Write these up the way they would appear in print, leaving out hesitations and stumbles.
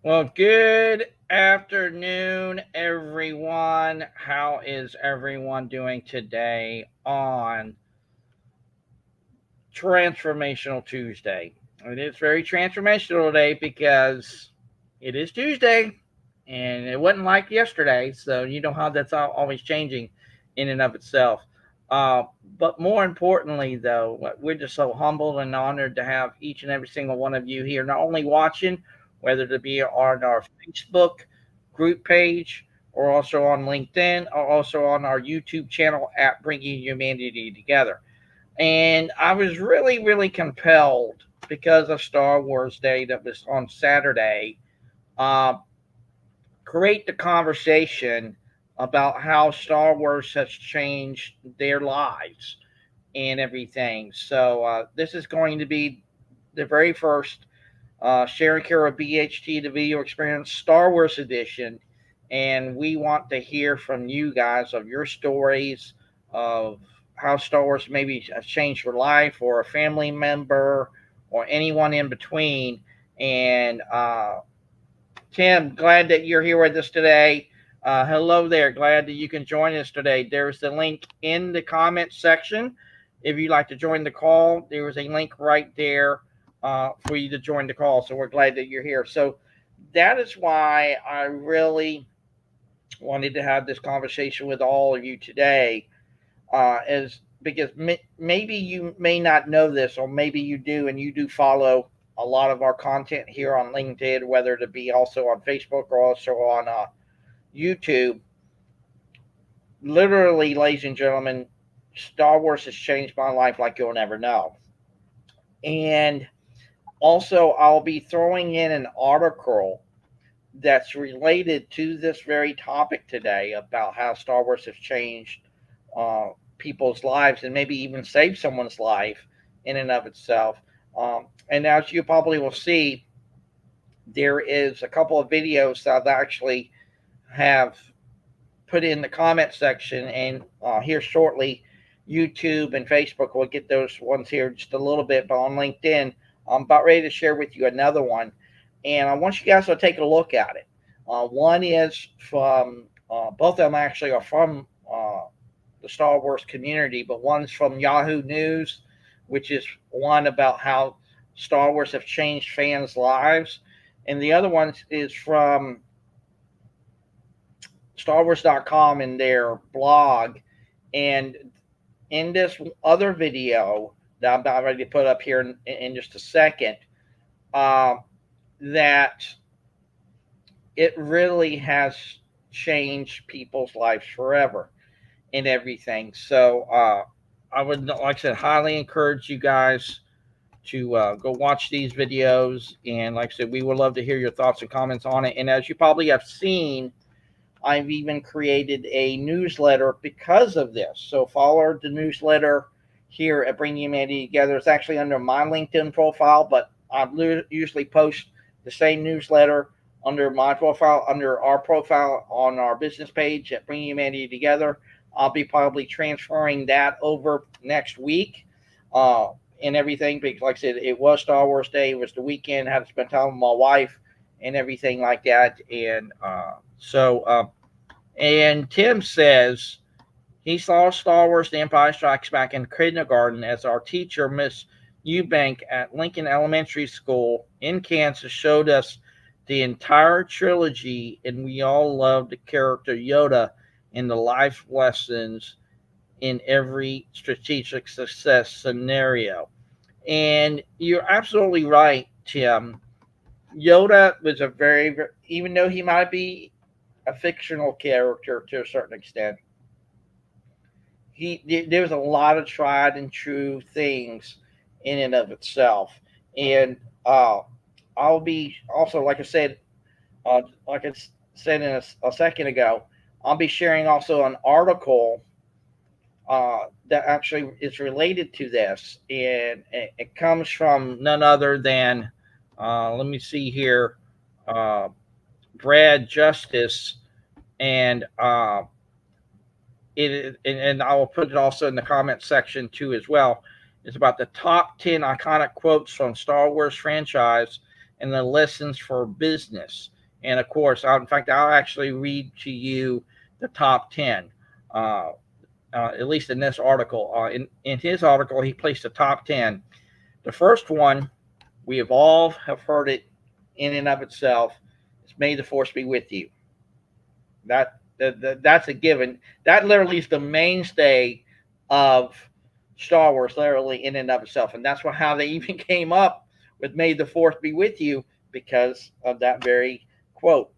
Well, good afternoon, everyone. How is everyone doing today on Transformational Tuesday? It is very transformational today because it is Tuesday and it wasn't like yesterday. So, you know how that's always changing in and of itself. Uh, but more importantly, though, we're just so humbled and honored to have each and every single one of you here, not only watching, whether it be on our Facebook group page or also on LinkedIn or also on our YouTube channel at Bringing Humanity Together. And I was really, really compelled because of Star Wars Day that was on Saturday, uh, create the conversation about how Star Wars has changed their lives and everything. So this is going to be the very first sharing care of BHT, the Video Experience Star Wars Edition. And we want to hear from you guys of your stories of how Star Wars maybe has changed your life or a family member or anyone in between. And Tim, glad that you're here with us today. Hello there. Glad that you can join us today. There's the link in the comment section. If you'd like to join the call, there is a link right there for you to join the call. So we're glad that you're here. So that is why I really wanted to have this conversation with all of you today, is because maybe you may not know this, or maybe you do, and you do follow a lot of our content here on LinkedIn, whether it be also on Facebook or also on YouTube. Literally, ladies and gentlemen, Star Wars has changed my life like you'll never know. And also, I'll be throwing in an article that's related to this very topic today about how Star Wars has changed people's lives and maybe even saved someone's life in and of itself. And as you probably will see, there is a couple of videos that I've actually have put in the comment section, and here shortly, YouTube and Facebook will get those ones here just a little bit. But on LinkedIn, I'm about ready to share with you another one, and I want you guys to take a look at it. One is from both of them actually are from the Star Wars community, but one's from Yahoo News, which is one about how Star Wars have changed fans' lives, and the other one is from StarWars.com in their blog. And in this other video that I'm about ready to put up here in just a second, uh, that it really has changed people's lives forever and everything. So I would, like I said, highly encourage you guys to go watch these videos. And like I said, we would love to hear your thoughts and comments on it. And as you probably have seen, I've even created a newsletter because of this. So follow the newsletter here at Bringing Humanity Together. It's actually under my LinkedIn profile, but I usually post the same newsletter under my profile, under our profile on our business page at Bringing Humanity Together. I'll be probably transferring that over next week and everything because, like I said, it was Star Wars Day. It was the weekend. I had to spend time with my wife and everything like that. And Tim says he saw Star Wars The Empire Strikes Back in kindergarten as our teacher, Miss Eubank at Lincoln Elementary School in Kansas, showed us the entire trilogy, and we all loved the character Yoda and the life lessons in every strategic success scenario. And you're absolutely right, Tim. Yoda was a even though he might be a fictional character to a certain extent, there was a lot of tried and true things in and of itself. And uh, I'll be also, like I said, like I said a second ago, I'll be sharing also an article that actually is related to this, and it comes from none other than, let me see here, uh, Brad Justice, and and I will put it also in the comment section too as well. It's about the top 10 iconic quotes from Star Wars franchise, and the lessons for business. And of course, in fact, I'll actually read to you the top 10, at least in this article. In his article, he placed the top 10. The first one, we have heard it in and of itself. It's "May the Force be with you." That's a given. That literally is the mainstay of Star Wars, literally in and of itself, and that's how they even came up with "May the Force be with you" because of that very quote.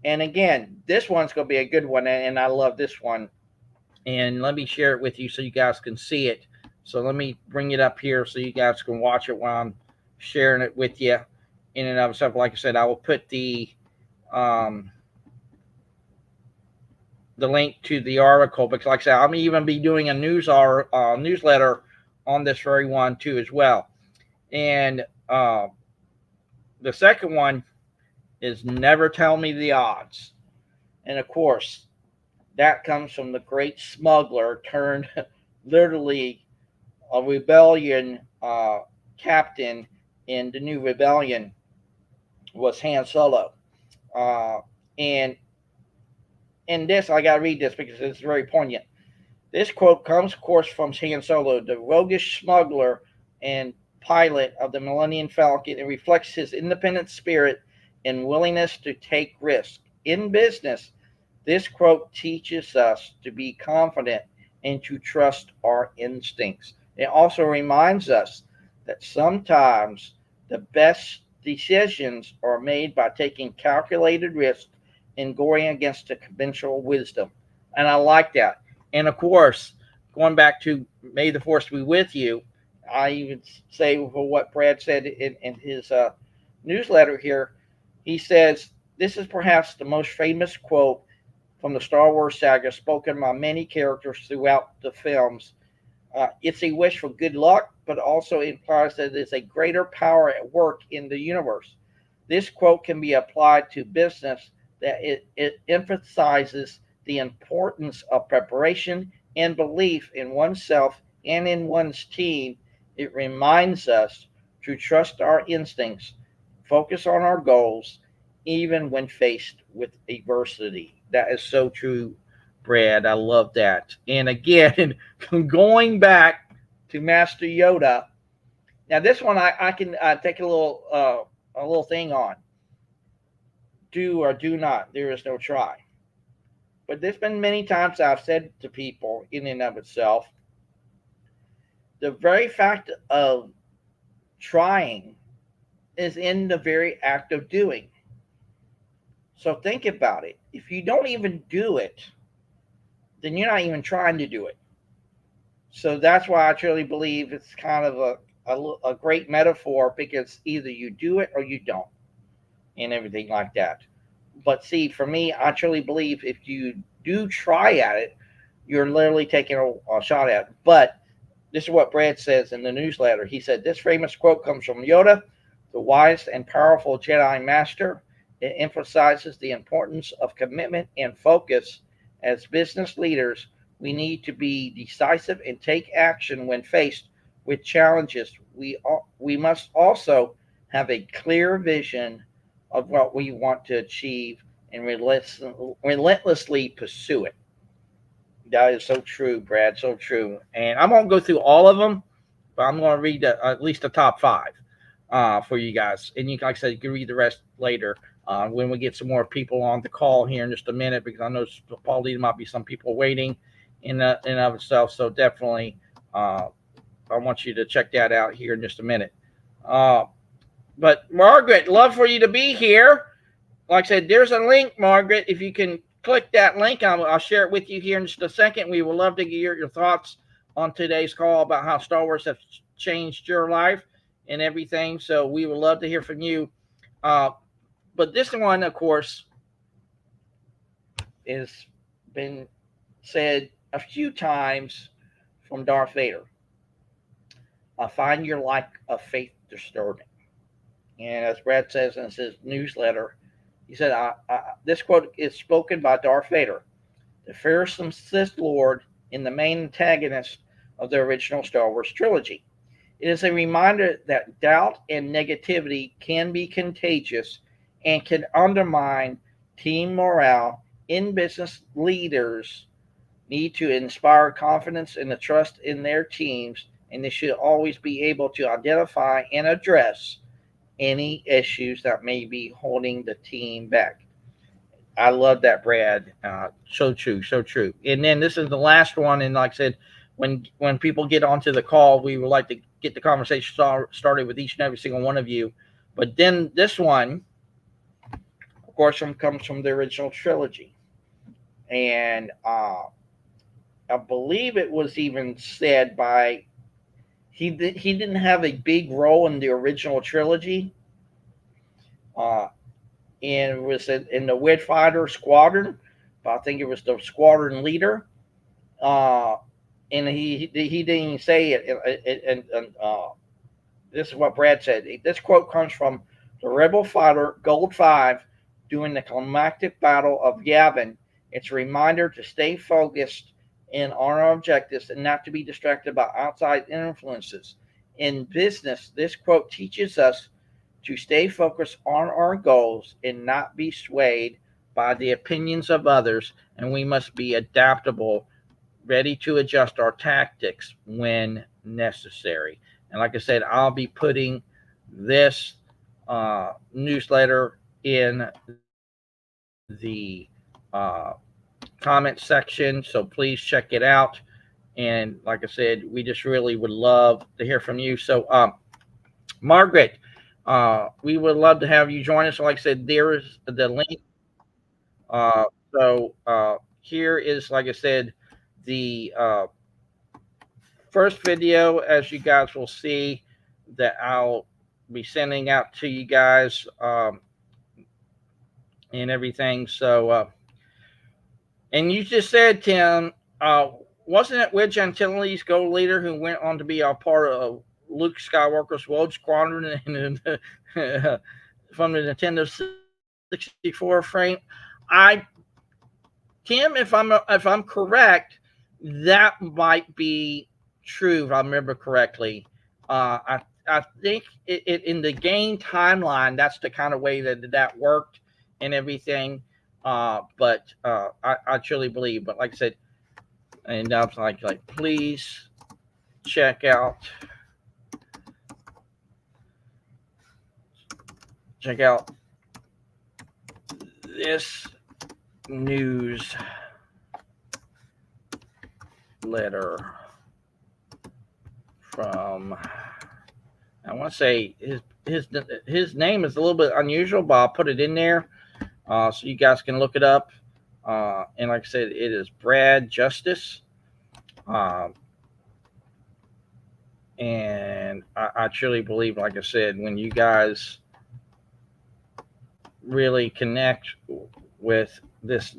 And again, this one's going to be a good one, and I love this one. And let me share it with you so you guys can see it. So let me bring it up here so you guys can watch it while I'm sharing it with you in and of itself. Like I said, I will put the link to the article because, like I said, I'm even be doing a newsletter on this very one too as well. And the second one is "Never Tell Me the Odds," and of course, that comes from the great smuggler turned literally a rebellion captain in the New Rebellion was Han Solo. And in this, I got to read this because it's very poignant. This quote comes, of course, from Han Solo, the roguish smuggler and pilot of the Millennium Falcon. It reflects his independent spirit and willingness to take risks. In business, this quote teaches us to be confident and to trust our instincts. It also reminds us that sometimes the best decisions are made by taking calculated risks and going against the conventional wisdom. And I like that. And of course, going back to "May the Force be with you," I even say for what Brad said in his newsletter here. He says, "This is perhaps the most famous quote from the Star Wars saga, spoken by many characters throughout the films. It's a wish for good luck, but also implies that there's a greater power at work in the universe. This quote can be applied to business, that it emphasizes the importance of preparation and belief in oneself and in one's team. It reminds us to trust our instincts, focus on our goals, even when faced with adversity." That is so true, Brad. I love that. And again, going back to Master Yoda. Now, this one I can take a little thing on. Do or do not. There is no try. But there's been many times I've said to people in and of itself, the very fact of trying is in the very act of doing. So think about it. If you don't even do it, then you're not even trying to do it. So that's why I truly believe it's kind of a great metaphor, because either you do it or you don't, and everything like that. But see, for me, I truly believe if you do try at it, you're literally taking a shot at it. But this is what Brad says in the newsletter. He said, "This famous quote comes from Yoda, the wise and powerful Jedi Master. It emphasizes the importance of commitment and focus. As business leaders, we need to be decisive and take action when faced with challenges. We must also have a clear vision of what we want to achieve and relentlessly pursue it." That is so true, Brad, so true. And I'm going to go through all of them, but I'm going to read at least the top 5 for you guys. And like I said, you can read the rest later. When we get some more people on the call here in just a minute, because I know probably there might be some people waiting in and of itself. So definitely, I want you to check that out here in just a minute. But Margaret, love for you to be here. Like I said, there's a link, Margaret. If you can click that link, I'll share it with you here in just a second. We would love to hear your thoughts on today's call about how Star Wars has changed your life and everything. So we would love to hear from you. But this one, of course, has been said a few times from Darth Vader. "I find your lack of faith disturbing." And as Brad says in his newsletter, he said, this quote is spoken by Darth Vader, the fearsome Sith Lord and the main antagonist of the original Star Wars trilogy. It is a reminder that doubt and negativity can be contagious and can undermine team morale. In business, leaders need to inspire confidence and the trust in their teams, and they should always be able to identify and address any issues that may be holding the team back. I love that, Brad. So true, so true. And then this is the last one. And like I said, when people get onto the call, we would like to get the conversation started with each and every single one of you. But then this one, of course, comes from the original trilogy, and I believe it was even said by he didn't have a big role in the original trilogy. Uh, and was in the Wed Fighter Squadron. But I think it was the squadron leader. Uh, and he didn't even say it. And this is what Brad said. This quote comes from the Rebel fighter Gold 5 during the climactic battle of Yavin. It's a reminder to stay focused in on our objectives and not to be distracted by outside influences. In business, this quote teaches us to stay focused on our goals and not be swayed by the opinions of others, and we must be adaptable, ready to adjust our tactics when necessary. And like I said, I'll be putting this newsletter in the comment section, so please check it out. And like I said, we just really would love to hear from you. So, Margaret, we would love to have you join us. Like I said, there is the link. Uh, so here is, like I said, the first video, as you guys will see, that I'll be sending out to you guys and everything. So, and you just said, Tim, wasn't it Wedge Antilles, Gold Leader, who went on to be a part of Luke Skywalker's Rogue Squadron from the Nintendo 64 frame? Tim, if I'm correct, that might be true if I remember correctly. I think it in the game timeline, that's the kind of way that worked and everything. But I truly believe. But like I said, and I was like, please check out this news letter from, I want to say his name is a little bit unusual, but I'll put it in there so you guys can look it up. And like I said, it is Brad Justice. And I truly believe, like I said, when you guys really connect with this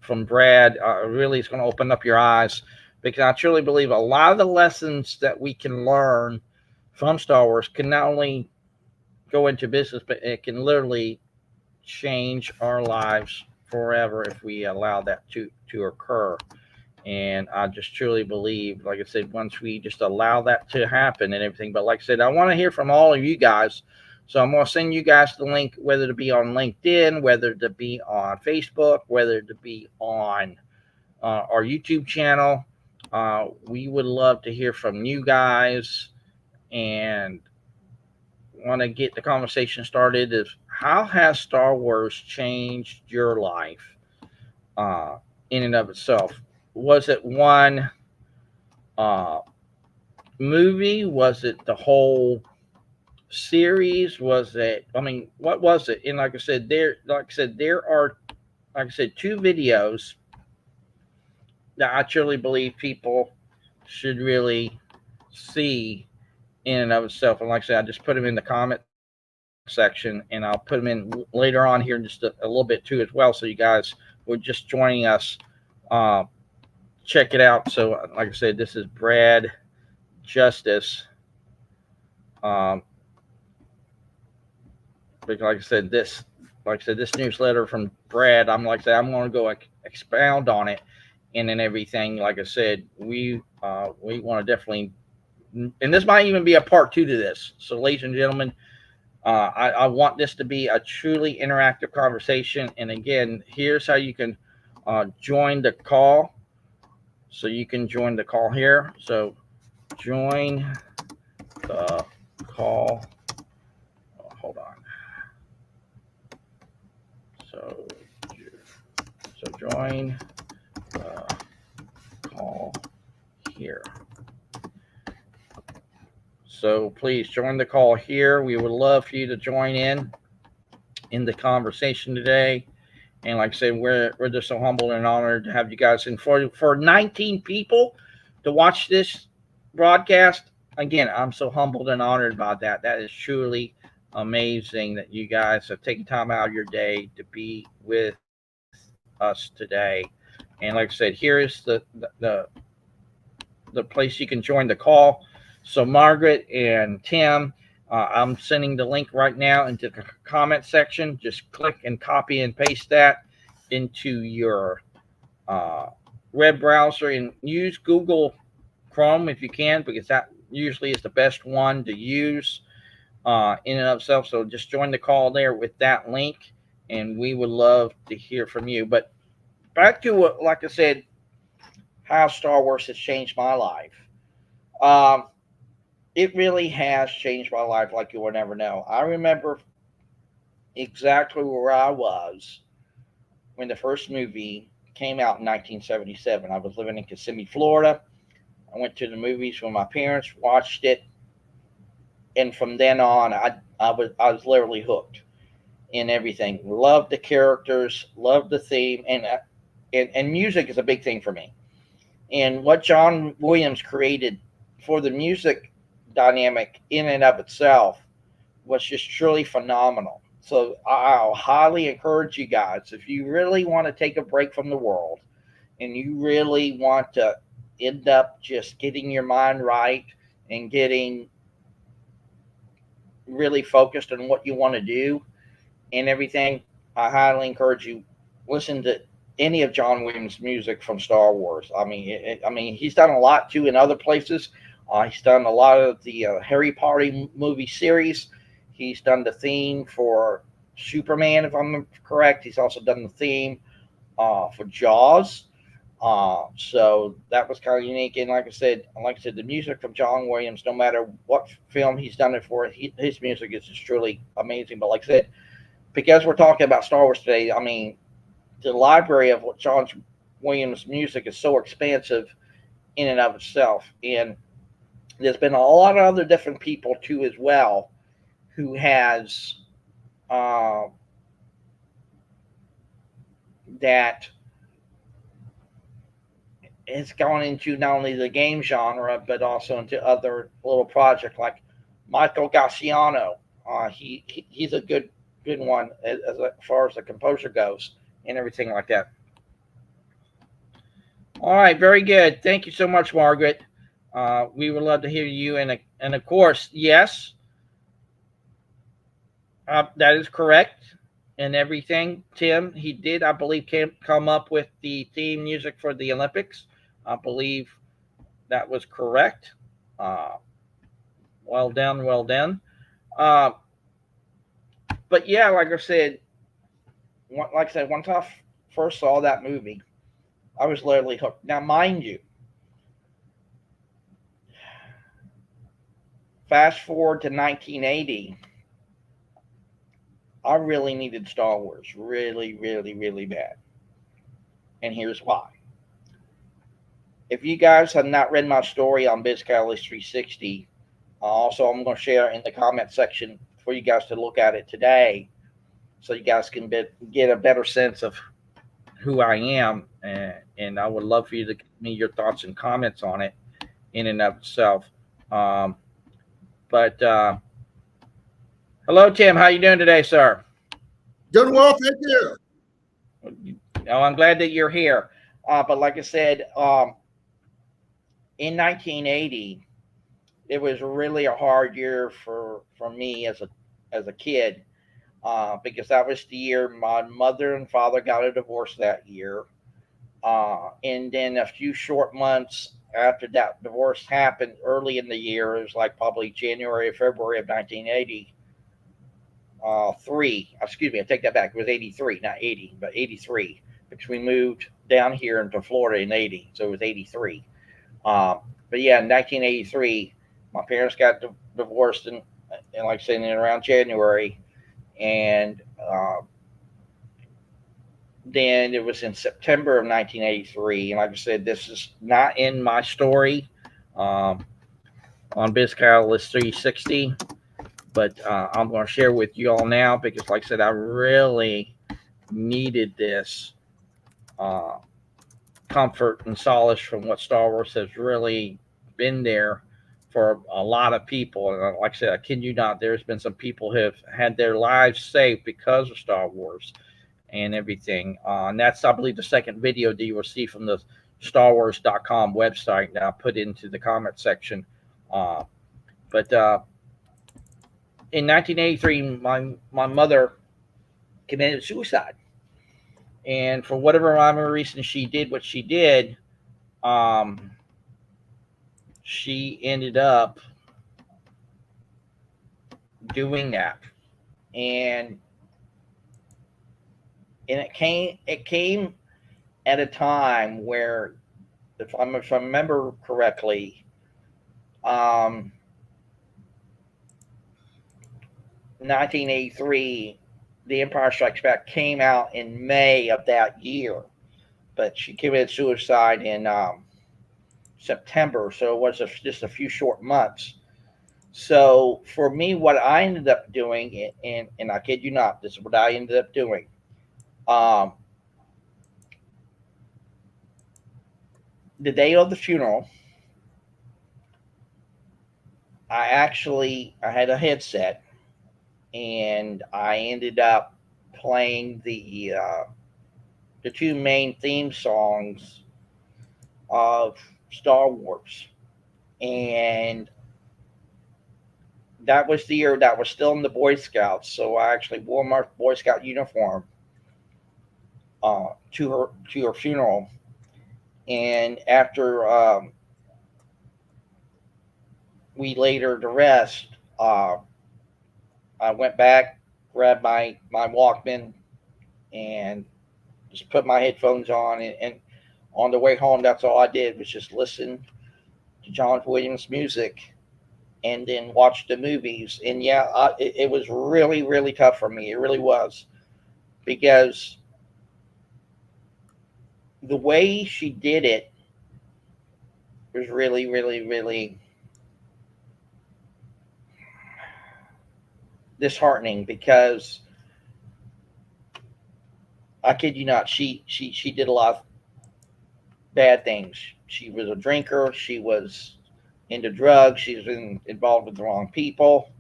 from Brad, really it's going to open up your eyes, because I truly believe a lot of the lessons that we can learn from Star Wars can not only go into business, but it can literally change our lives forever if we allow that to occur. And I just truly believe, like I said, once we just allow that to happen and everything. But like I said, I want to hear from all of you guys. So I'm going to send you guys the link, whether to be on LinkedIn, whether to be on Facebook, whether to be on our YouTube channel. We would love to hear from you guys and want to get the conversation started. Is how has Star Wars changed your life in and of itself? Was it one movie? Was it the whole series? Was it? I mean, what was it? And like I said, there are, like I said, 2 videos that I truly believe people should really see in and of itself. And like I said, I just put them in the comment section, and I'll put them in later on here in just a little bit too as well. So you guys who are just joining us, check it out. So like I said, this is Brad Justice. Because like I said, this newsletter from Brad, I'm going to go expound on it and then everything. Like I said, we want to definitely and this might even be a part 2 to this. So, ladies and gentlemen, I want this to be a truly interactive conversation. And again, here's how you can join the call. So you can join the call here. So join the call. Oh, hold on. So join the call here. So please join the call here. We would love for you to join in the conversation today. And like I said, we're just so humbled and honored to have you guys. And for 19 people to watch this broadcast, again, I'm so humbled and honored by that. That is truly amazing that you guys have taken time out of your day to be with us today. And like I said, here is the place you can join the call. So Margaret and Tim, I'm sending the link right now into the comment section. Just click and copy and paste that into your web browser and use Google Chrome if you can, because that usually is the best one to use in and of itself. So just join the call there with that link, and we would love to hear from you. But back to what, like I said, how Star Wars has changed my life. It really has changed my life like you will never know. I remember exactly where I was when the first movie came out in 1977. I was living in Kissimmee, Florida. I went to the movies with my parents, watched it, and from then on, I was literally hooked in everything. Loved the characters, loved the theme, and music is a big thing for me. And what John Williams created for the music dynamic in and of itself was just truly phenomenal. So I'll highly encourage you guys, if you really want to take a break from the world and you really want to end up just getting your mind right and getting really focused on what you want to do and everything, I highly encourage you listen to any of John Williams' music from Star Wars. I mean, he's done a lot too in other places. He's done a lot of the Harry Potter movie series. He's done the theme for Superman, if I'm correct. He's also done the theme for Jaws. So that was kind of unique. And like I said, the music from John Williams, no matter what film he's done it for, his music is just truly amazing. But like I said, because we're talking about Star Wars today, I mean, the library of what John Williams' music is so expansive in and of itself. And there's been a lot of other different people too as well who has that has gone into not only the game genre but also into other little projects like Michael Gassiano. He's a good one as far as the composer goes and everything like that. All right, very good. Thank you so much, Margaret. We would love to hear you. And of course, yes, that is correct. And everything, Tim, he did, I believe, come up with the theme music for the Olympics. I believe that was correct. Well done, well done. But yeah, like I said, once I first saw that movie, I was literally hooked. Now, mind you, fast forward to 1980, I really needed Star Wars, really, really, really bad. And here's why. If you guys have not read my story on Biz Catalyst 360, also I'm going to share in the comment section for you guys to look at it today, so you guys can get a better sense of who I am, and I would love for you to give me your thoughts and comments on it in and of itself. But hello, Tim. How you doing today, sir? Doing well, thank you. Oh, I'm glad that you're here. But like I said, in 1980, it was really a hard year for me as a kid, because that was the year my mother and father got a divorce that year. And then a few short months after that divorce happened early in the year, it was like probably January or February of 1980. Three, excuse me, I take that back. It was 83, not 80, but 83, because we moved down here into Florida in 80, so it was 83. But yeah, in 1983, my parents got divorced, and like I said, in around January, and then it was in September of 1983. And like I said, this is not in my story um, on Biz Catalyst 360, but I'm going to share with you all now because, like I said, I really needed this uh, comfort and solace from what Star Wars has really been there for a lot of people. And like I said, I kid you not, there's been some people who have had their lives saved because of Star Wars and everything. And that's, I believe, the second video that you will see from the StarWars.com website that I put into the comment section. But in 1983, my mother committed suicide. And for whatever rhyme or reason she did what she did, um, she ended up doing that. And it came at a time where, if I remember correctly, um, 1983, The Empire Strikes Back came out in May of that year, but she committed suicide in September, so it was just a few short months. So for me, what I ended up doing, and I kid you not, this is what I ended up doing. Um, the day of the funeral, I had a headset, and I ended up playing the two main theme songs of Star Wars, and that was the year that was still in the Boy Scouts. So I actually wore my Boy Scout uniform to her funeral, and after we laid her to rest, uh, I went back, grabbed my Walkman, and just put my headphones on, and on the way home, that's all I did was just listen to John Williams music and then watch the movies. And yeah, it was really, really tough for me. It really was, because the way she did it was really, really, really disheartening, because I kid you not, she did a lot of bad things. She was a drinker. She was into drugs. She was involved with the wrong people.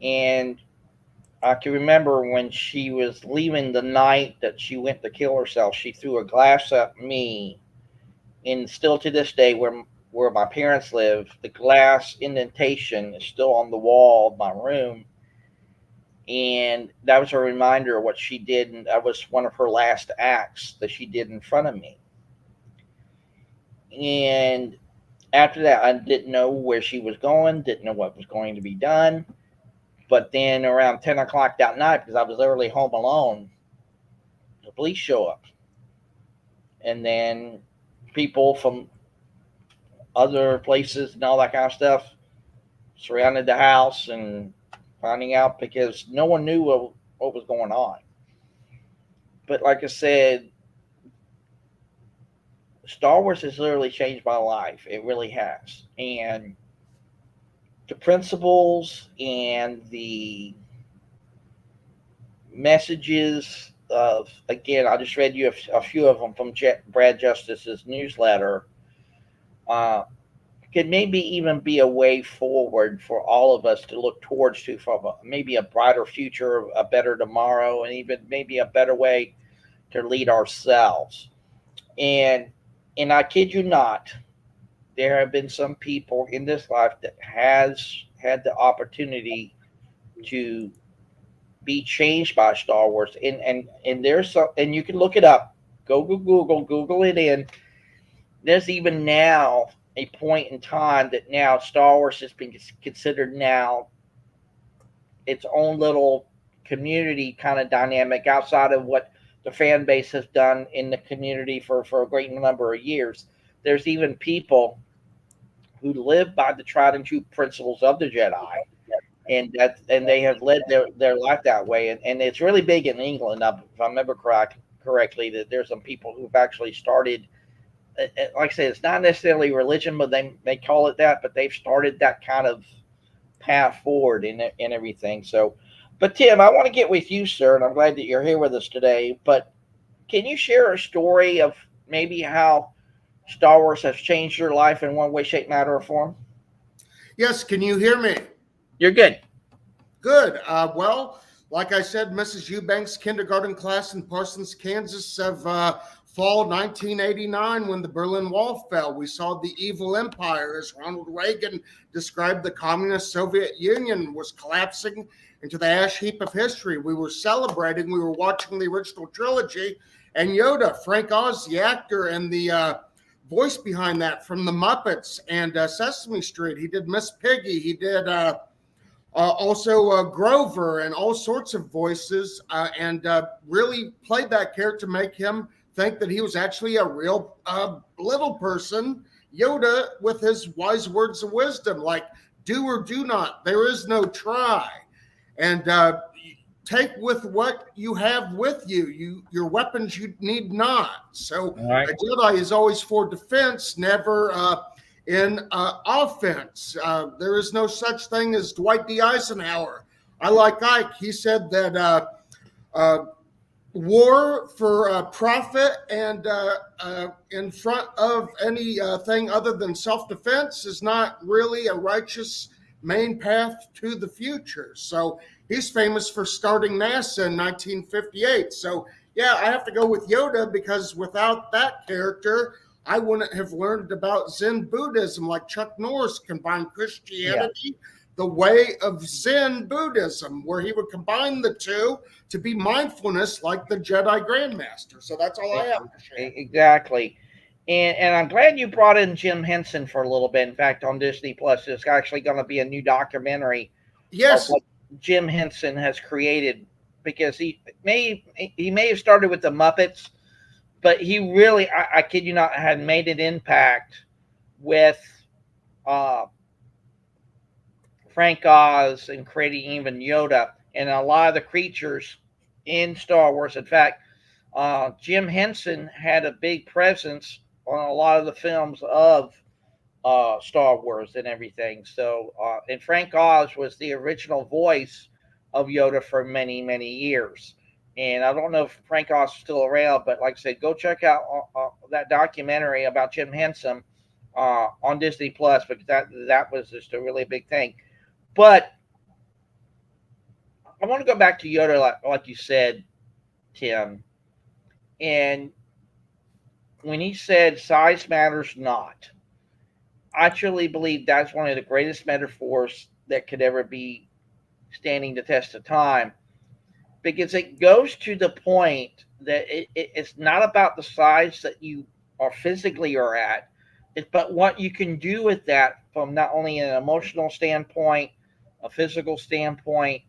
And I can remember when she was leaving the night that she went to kill herself, she threw a glass at me. And still to this day, where my parents live, the glass indentation is still on the wall of my room. And that was a reminder of what she did. And that was one of her last acts that she did in front of me. And after that, I didn't know where she was going, didn't know what was going to be done. But then around 10 o'clock that night, because I was literally home alone, the police show up. And then people from other places and all that kind of stuff surrounded the house and finding out, because no one knew what was going on. But like I said, Star Wars has literally changed my life. It really has. And the principles and the messages of, again, I just read you a few of them from Brad Justice's newsletter, uh, could maybe even be a way forward for all of us to look towards, to from maybe a brighter future, a better tomorrow, and even maybe a better way to lead ourselves. And I kid you not, there have been some people in this life that has had the opportunity to be changed by Star Wars. And there's some, and you can look it up. Google it in. there's even now a point in time that now Star Wars has been considered now its own little community kind of dynamic outside of what the fan base has done in the community for a great number of years. There's even people who live by the tried and true principles of the Jedi, and they have led their life that way. And it's really big in England, if I remember correctly, that there's some people who've actually started. Like I said, it's not necessarily religion, but they call it that. But they've started that kind of path forward in everything. So, but Tim, I want to get with you, sir, and I'm glad that you're here with us today. But can you share a story of maybe how Star Wars has changed your life in one way, shape, matter, or form? Yes, can you hear me? You're good. Good. Well, like I said, Mrs. Eubanks' kindergarten class in Parsons, Kansas of fall 1989 when the Berlin Wall fell. We saw the evil empire, as Ronald Reagan described the communist Soviet Union, was collapsing into the ash heap of history. We were celebrating. We were watching the original trilogy, and Yoda, Frank Oz, the actor, and the voice behind that from the Muppets and Sesame Street. He did Miss Piggy. He did also Grover and all sorts of voices, and really played that character to make him think that he was actually a real little person, Yoda, with his wise words of wisdom, like do or do not. There is no try. And take with what you have with you. Your weapons you need not. So Right. a Jedi is always for defense, never in offense. There is no such thing as Dwight D. Eisenhower. I like Ike. He said that war for profit and in front of anything other than self-defense is not really a righteous main path to the future. So he's famous for starting NASA in 1958. So yeah, I have to go with Yoda because without that character, I wouldn't have learned about Zen Buddhism like Chuck Norris combined Christianity, the way of Zen Buddhism, where he would combine the two to be mindfulness like the Jedi Grandmaster. So that's all I have to share. Exactly. And I'm glad you brought in Jim Henson for a little bit. In fact, on Disney Plus, there's actually going to be a new documentary of Yes. what Jim Henson has created, because he may have started with the Muppets, but he really, I kid you not, had made an impact with uh, Frank Oz and creating even Yoda and a lot of the creatures in Star Wars. In fact, Jim Henson had a big presence on a lot of the films of Star Wars and everything. So, and Frank Oz was the original voice of Yoda for many, many years. And I don't know if Frank Oz is still around, but like I said, go check out that documentary about Jim Henson on Disney Plus, because that was just a really big thing. But I want to go back to Yoda, like you said, Tim. And when he said size matters not, I truly believe that's one of the greatest metaphors that could ever be standing the test of time, because it goes to the point that it's not about the size that you are physically are at, but what you can do with that from not only an emotional standpoint, a physical standpoint,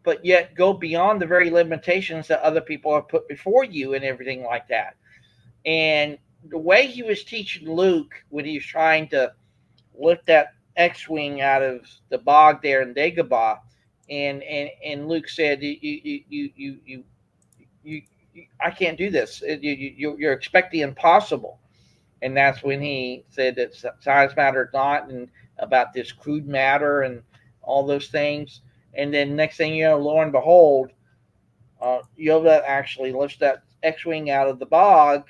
but yet go beyond the very limitations that other people have put before you and everything like that. And the way he was teaching Luke when he was trying to lift that X-wing out of the bog there in Dagobah, and Luke said, you I can't do this. You're expecting impossible. And that's when he said that size matters not, and about this crude matter and all those things. And then next thing you know, lo and behold, Yoda actually lifts that X-wing out of the bog,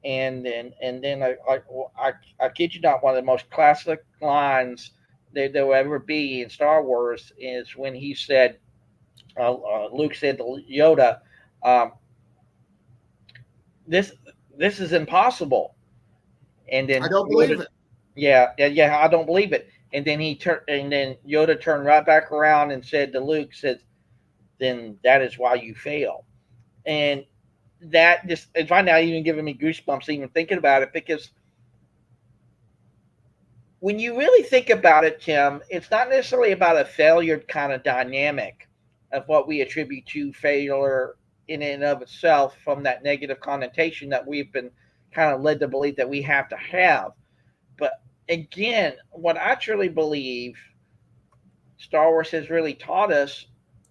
and then I kid you not, one of the most classic lines there will ever be in Star Wars is when he said, Luke said to Yoda, um, "This is impossible," and I then don't Yoda, believe it. yeah, I don't believe it. And then Yoda turned right back around and said to Luke, said, "Then that is why you fail." And that just, it's right now even giving me goosebumps even thinking about it, because when you really think about it, Tim, it's not necessarily about a failure kind of dynamic of what we attribute to failure in and of itself from that negative connotation that we've been kind of led to believe that we have to have. But again, what I truly believe Star Wars has really taught us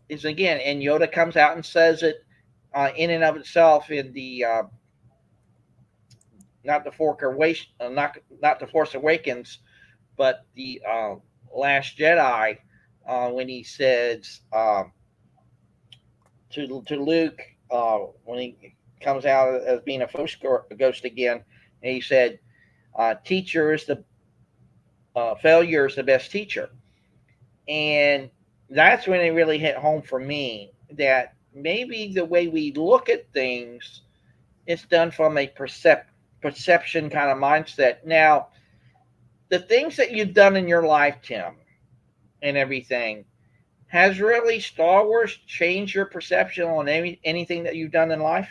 is again, and Yoda comes out and says it in and of itself in the not the not the Force Awakens, but the Last Jedi, when he says to Luke when he comes out as being a Force ghost again, and he said, "Teacher is the failure is the best teacher," and that's when it really hit home for me that maybe the way we look at things is done from a perception kind of mindset. Now, the things that you've done in your life, Tim, and everything, has really Star Wars changed your perception on anything that you've done in life?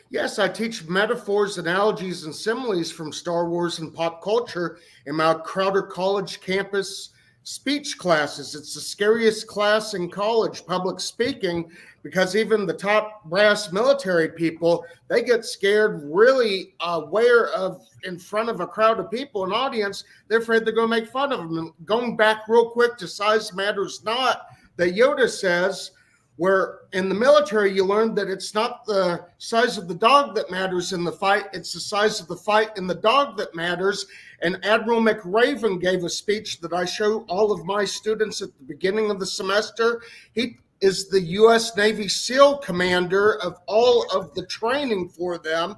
Yes, I teach metaphors, analogies, and similes from Star Wars and pop culture in my Crowder College campus speech classes. It's the scariest class in college, public speaking, because even the top brass military people, they get scared, really aware of in front of a crowd of people, an audience, they're afraid they're going to make fun of them. And going back real quick to size matters not, that Yoda says, where in the military you learn that it's not the size of the dog that matters in the fight, it's the size of the fight in the dog that matters. And Admiral McRaven gave a speech that I show all of my students at the beginning of the semester. He is the U.S. Navy SEAL commander of all of the training for them.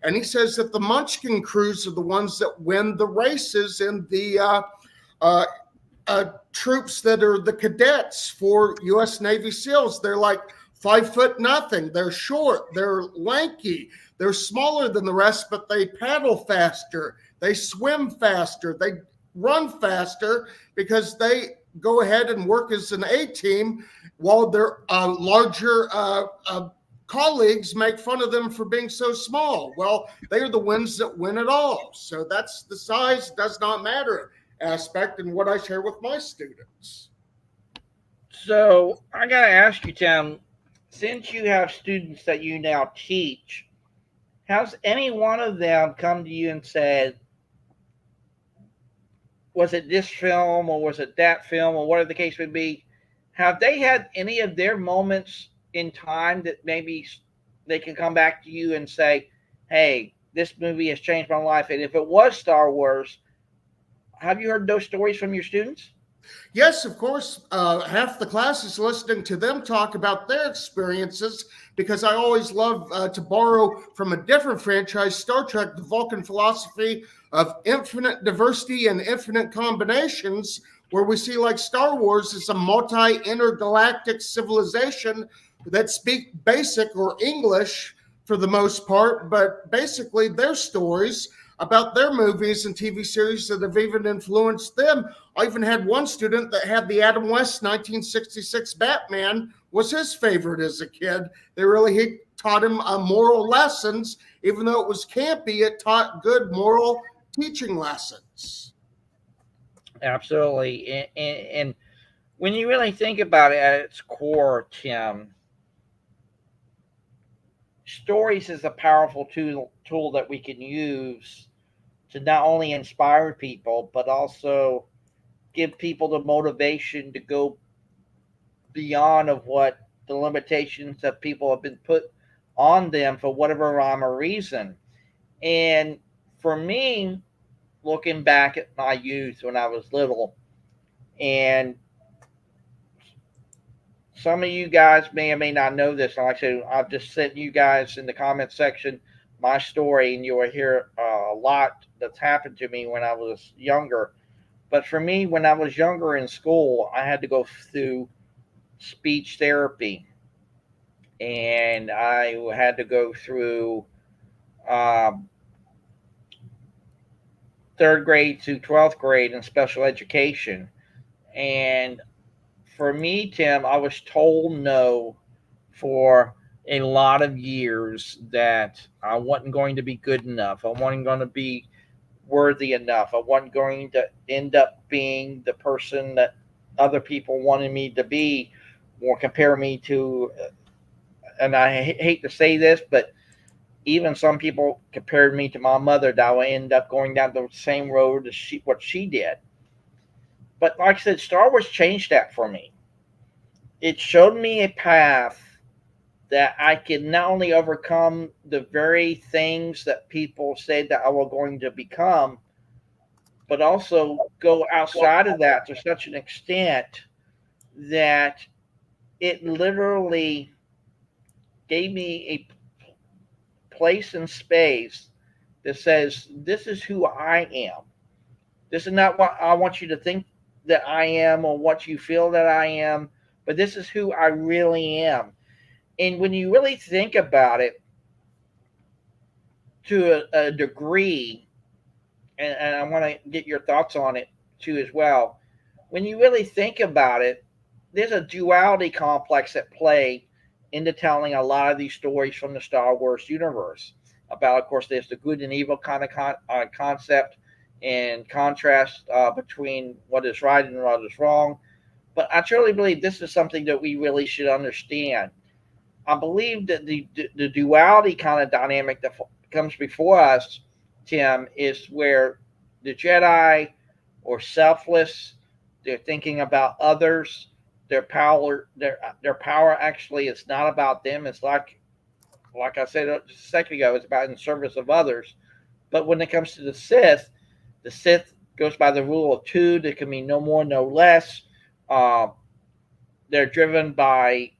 And he says that the Munchkin crews are the ones that win the races in the troops that are the cadets for U.S. Navy SEALs. They're like 5 foot nothing. They're short. They're lanky. They're smaller than the rest, but they paddle faster. They swim faster. They run faster because they go ahead and work as an A team while their larger colleagues make fun of them for being so small. Well, they are the ones that win it all. So that's the size does not matter aspect and what I share with my students. So I got to ask you, Tim, since you have students that you now teach, has any one of them come to you and said, was it this film or was it that film or whatever the case would be? Have they had any of their moments in time that maybe they can come back to you and say, hey, this movie has changed my life? And if it was Star Wars, have you heard those stories from your students? Yes, of course. Half the class is listening to them talk about their experiences because I always love to borrow from a different franchise, Star Trek, the Vulcan philosophy of infinite diversity and infinite combinations, where we see like Star Wars is a multi-intergalactic civilization that speak basic or English for the most part, but basically their stories about their movies and TV series that have even influenced them. I even had one student that had the Adam West 1966 Batman was his favorite as a kid. He taught him moral lessons, even though it was campy. It taught good moral teaching lessons. Absolutely. And when you really think about it at its core, Tim, stories is a powerful tool that we can use to not only inspire people, but also give people the motivation to go beyond of what the limitations that people have been put on them for whatever rhyme or reason. And for me, looking back at my youth when I was little, and some of you guys may or may not know this. Like I said, I've just sent you guys in the comment section my story, and you will hear a lot that's happened to me when I was younger. But for me, when I was younger in school, I had to go through speech therapy, and I had to go through um, third grade to 12th grade in special education. And for me, Tim, I was told no for a lot of years that I wasn't going to be good enough. I wasn't going to be worthy enough. I wasn't going to end up being the person that other people wanted me to be or compare me to. And I hate to say this, but even some people compared me to my mother that I would end up going down the same road as what she did. But like I said, Star Wars changed that for me. It showed me a path that I can not only overcome the very things that people said that I was going to become, but also go outside of that to such an extent that it literally gave me a place and space that says, this is who I am. This is not what I want you to think that I am or what you feel that I am, but this is who I really am. And when you really think about it to a degree, and I want to get your thoughts on it too as well. When you really think about it, there's a duality complex at play into telling a lot of these stories from the Star Wars universe. About, of course, there's the good and evil kind of concept and contrast between what is right and what is wrong. But I truly believe this is something that we really should understand. I believe that the duality kind of dynamic that comes before us, Tim, is where the Jedi are selfless. They're thinking about others. Their power actually is not about them. It's like I said just a second ago, it's about in service of others. But when it comes to the Sith goes by the rule of two. There can be no more, no less. Uh, they're driven by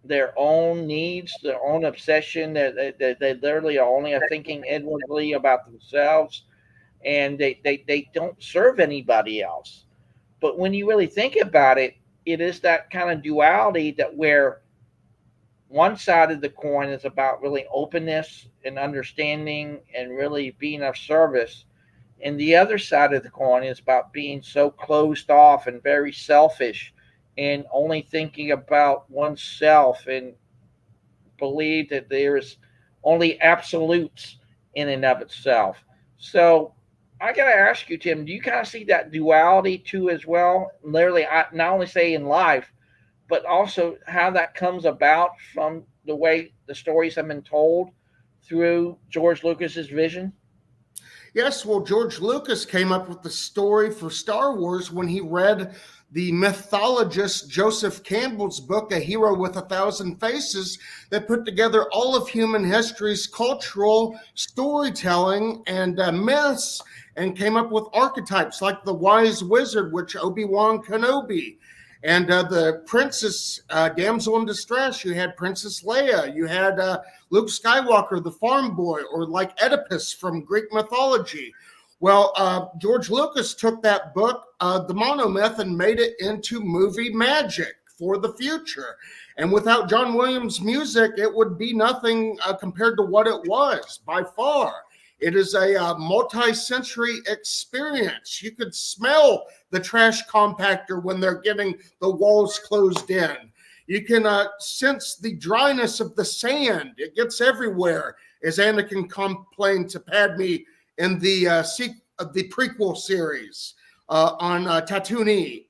their own needs, their own obsession. They literally are only thinking inwardly about themselves, and they don't serve anybody else. But when you really think about it, it is that kind of duality that where one side of the coin is about really openness and understanding and really being of service. And the other side of the coin is about being so closed off and very selfish and only thinking about oneself and believe that there is only absolutes in and of itself. So I got to ask you, Tim, do you kind of see that duality too as well? Literally, I not only say in life, but also how that comes about from the way the stories have been told through George Lucas's vision? Yes, well, George Lucas came up with the story for Star Wars when he read the mythologist Joseph Campbell's book, A Hero with a Thousand Faces, that put together all of human history's cultural storytelling and myths, and came up with archetypes like the wise wizard, which Obi-Wan Kenobi, and the princess, damsel in distress. You had Princess Leia. You had Luke Skywalker, the farm boy, or like Oedipus from Greek mythology. Well, George Lucas took that book, the monomyth, and made it into movie magic for the future. And without John Williams' music, it would be nothing compared to what it was by far. It is a multi-sensory experience. You could smell the trash compactor when they're getting the walls closed in. You can sense the dryness of the sand. It gets everywhere, as Anakin complained to Padme in the prequel series on Tatooine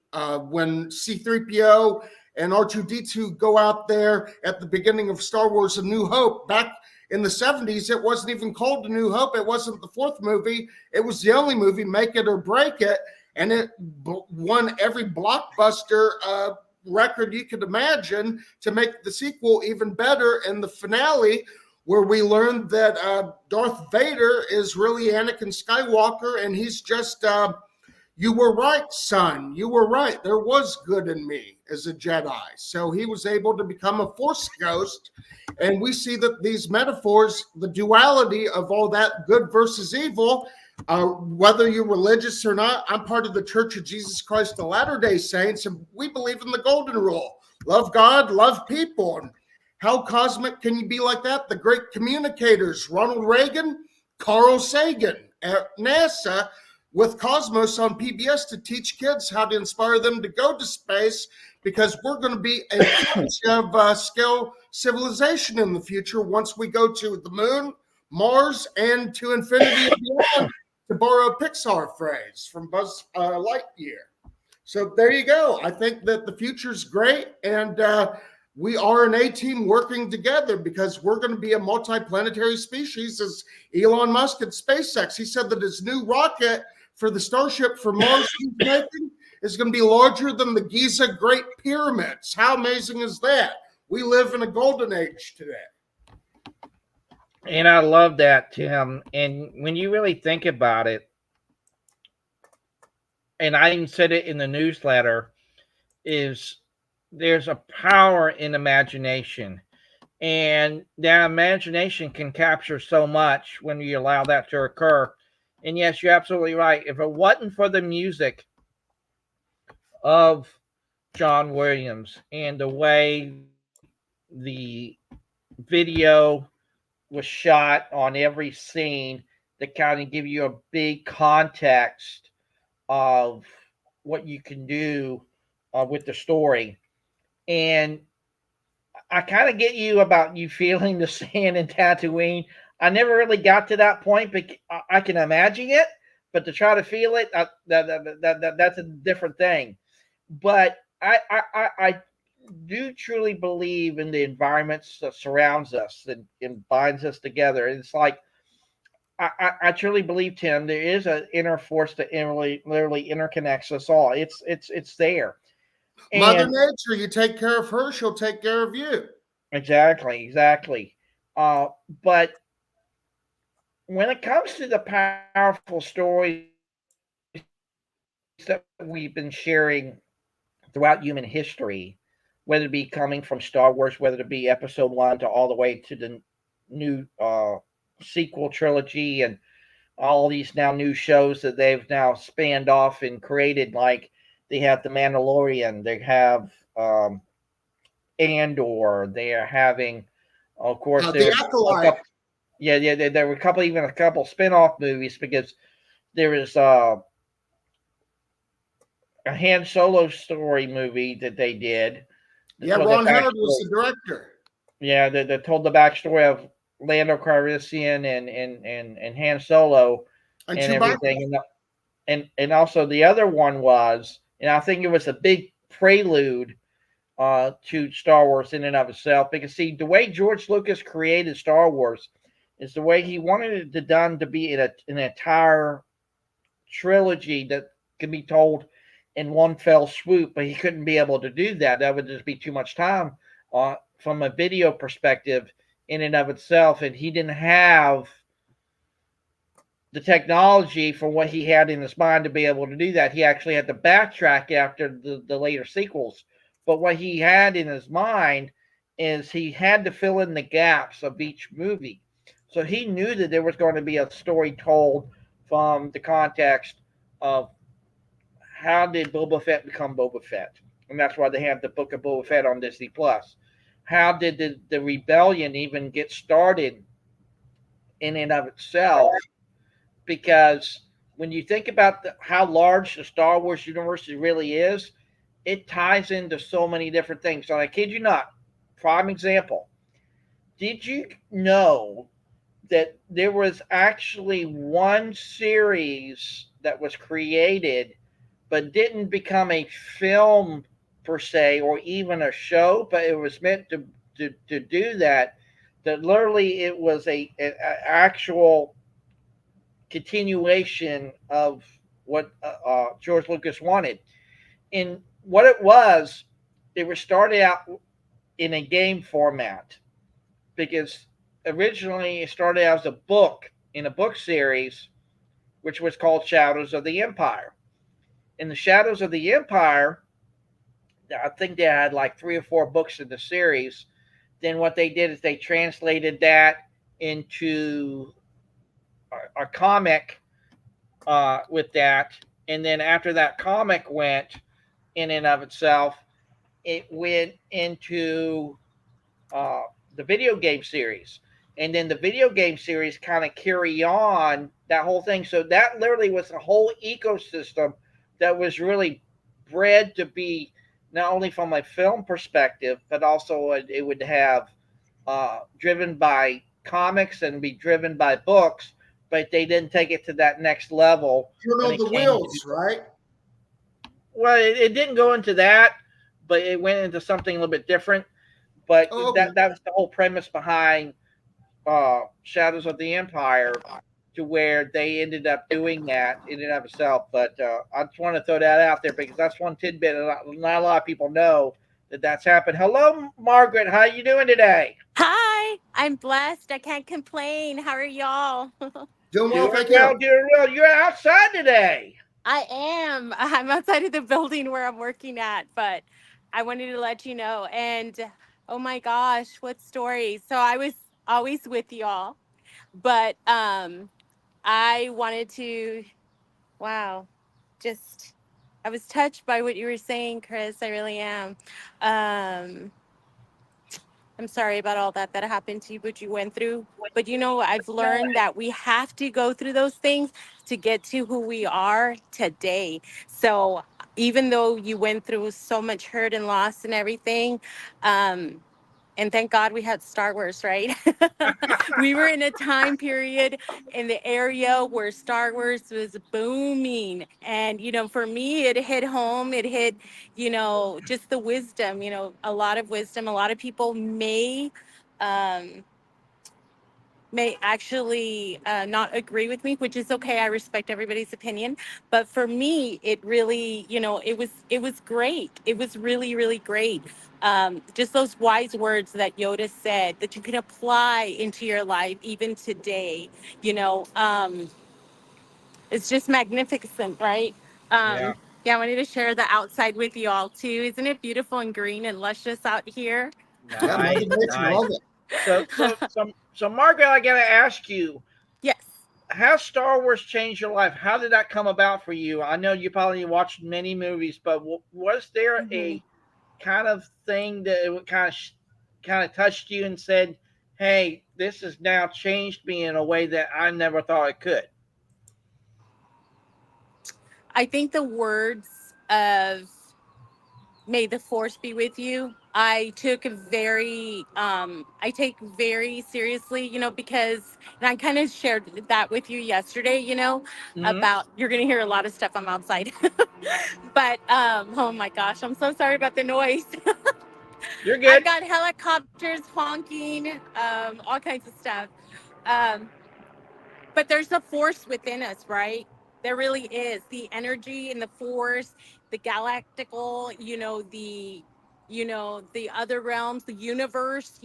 when C-3PO and R2-D2 go out there at the beginning of Star Wars A New Hope. Back in the 70s, it wasn't even called A New Hope. It wasn't the fourth movie. It was the only movie, Make It or Break It, and it won every blockbuster record you could imagine to make the sequel even better. And the finale, where we learned that Darth Vader is really Anakin Skywalker, and he's just, you were right, son. You were right. There was good in me as a Jedi. So he was able to become a Force ghost. And we see that these metaphors, the duality of all that good versus evil, whether you're religious or not. I'm part of the Church of Jesus Christ of Latter-day Saints, and we believe in the golden rule. Love God, love people. And how cosmic can you be like that? The great communicators, Ronald Reagan, Carl Sagan at NASA, with Cosmos on PBS to teach kids how to inspire them to go to space, because we're going to be a scale civilization in the future once we go to the moon, Mars, and to infinity and beyond to borrow a Pixar phrase from Buzz Lightyear. So there you go. I think that the future's great, and we are an A team working together because we're going to be a multi-planetary species, as Elon Musk at SpaceX. He said that his new rocket for the Starship for Mars he's making is going to be larger than the Giza Great Pyramids. How amazing is that? We live in a golden age today. And I love that, Tim. And when you really think about it, and I even said it in the newsletter, is there's a power in imagination. And that imagination can capture so much when you allow that to occur. And yes, you're absolutely right. If it wasn't for the music of John Williams and the way the video was shot on every scene that kind of give you a big context of what you can do with the story. And I kind of get you about you feeling the sand in Tatooine. I never really got to that point, but I can imagine it. But to try to feel it, that's a different thing. But I do truly believe in the environments that surrounds us and binds us together. It's like I truly believe, Tim, there is an inner force that literally interconnects us all. It's there. Mother And Nature, you take care of her, she'll take care of you. exactly. Uh, but when it comes to the powerful stories that we've been sharing throughout human history, whether it be coming from Star Wars, whether it be Episode One to all the way to the new sequel trilogy and all these now new shows that they've now spanned off and created, like they have the Mandalorian, they have Andor, they are having, of course, The there's a Acolyte. couple, yeah, there were even a couple spin-off movies because there is a Han Solo story movie that they did that Yeah, told the Ron Howard was backstory. the director. Yeah, that told the backstory of Lando Calrissian and Han Solo And and Chewbacca. everything, and also the other one was, and I think it was a big prelude to Star Wars in and of itself. Because see, the way George Lucas created Star Wars is the way he wanted it done to be an entire trilogy that can be told in one fell swoop, but he couldn't be able to do that. That would just be too much time from a video perspective in and of itself, and he didn't have the technology for what he had in his mind to be able to do that. He actually had to backtrack after the later sequels. But what he had in his mind is he had to fill in the gaps of each movie. So he knew that there was going to be a story told from the context of how did Boba Fett become Boba Fett? And that's why they have the Book of Boba Fett on Disney Plus. How did the rebellion even get started in and of itself? Because when you think about how large the Star Wars universe really is, it ties into so many different things. So I kid you not, prime example. Did you know that there was actually one series that was created but didn't become a film per se or even a show, but it was meant to do that? That literally it was a actual continuation of what George Lucas wanted. And what it was started out in a game format because originally it started out as a book in a book series, which was called Shadows of the Empire. In the Shadows of the Empire, I think they had like 3 or 4 books in the series. Then what they did is they translated that into a comic with that. And then after that comic went in and of itself, it went into uh, the video game series. And then the video game series kind of carry on that whole thing. So that literally was a whole ecosystem that was really bred to be not only from a film perspective, but also it would have driven by comics and be driven by books, but they didn't take it to that next level Turn when on it the came to. wheels, right? Well, it didn't go into that, but it went into something a little bit different. But Oh, that was the whole premise behind Shadows of the Empire, to where they ended up doing that in and of itself. But I just want to throw that out there because that's one tidbit not a lot of people know that that's happened. Hello, Margaret. How you doing today? Hi, I'm blessed. I can't complain. How are y'all? doing well, Doing thank well, you. doing well. You're outside today. I am. I'm outside of the building where I'm working at, but I wanted to let you know. And oh my gosh, what story. So I was always with y'all, but I wanted to, wow, just I was touched by what you were saying, Chris. I really am. Um I'm sorry about all that happened to you, what you went through. But I've learned that we have to go through those things to get to who we are today. So even though you went through so much hurt and loss and everything, um, and thank God we had Star Wars, right? We were in a time period in the area where Star Wars was booming. And, for me, it hit home. It hit, just the wisdom, a lot of wisdom. A lot of people um, may actually not agree with me, which is okay. I respect everybody's opinion. But for me, it really, it was great. It was really, really great. Just those wise words that Yoda said that you can apply into your life even today. You know, um, it's just magnificent, right? Yeah, Yeah, I wanted to share the outside with you all too. Isn't it beautiful and green and luscious out here? Yeah, Mother nice, Nature, nice. love it. So, Margaret, I gotta ask you, Yes. how Star Wars changed your life? How did that come about for you? I know you probably watched many movies, but was there Mhm. a kind of thing that it kind of touched you and said, "Hey, this has now changed me in a way that I never thought it could." I think the words of "May the force be with you," I take very seriously, because, and I kind of shared that with you yesterday, Hmm. about, you're going to hear a lot of stuff. I'm outside. But, oh my gosh, I'm so sorry about the noise. You're I've good. got helicopters honking, all kinds of stuff. Um, but there's a force within us, right? There really is the energy and the force, the galactical, the other realms, the universe,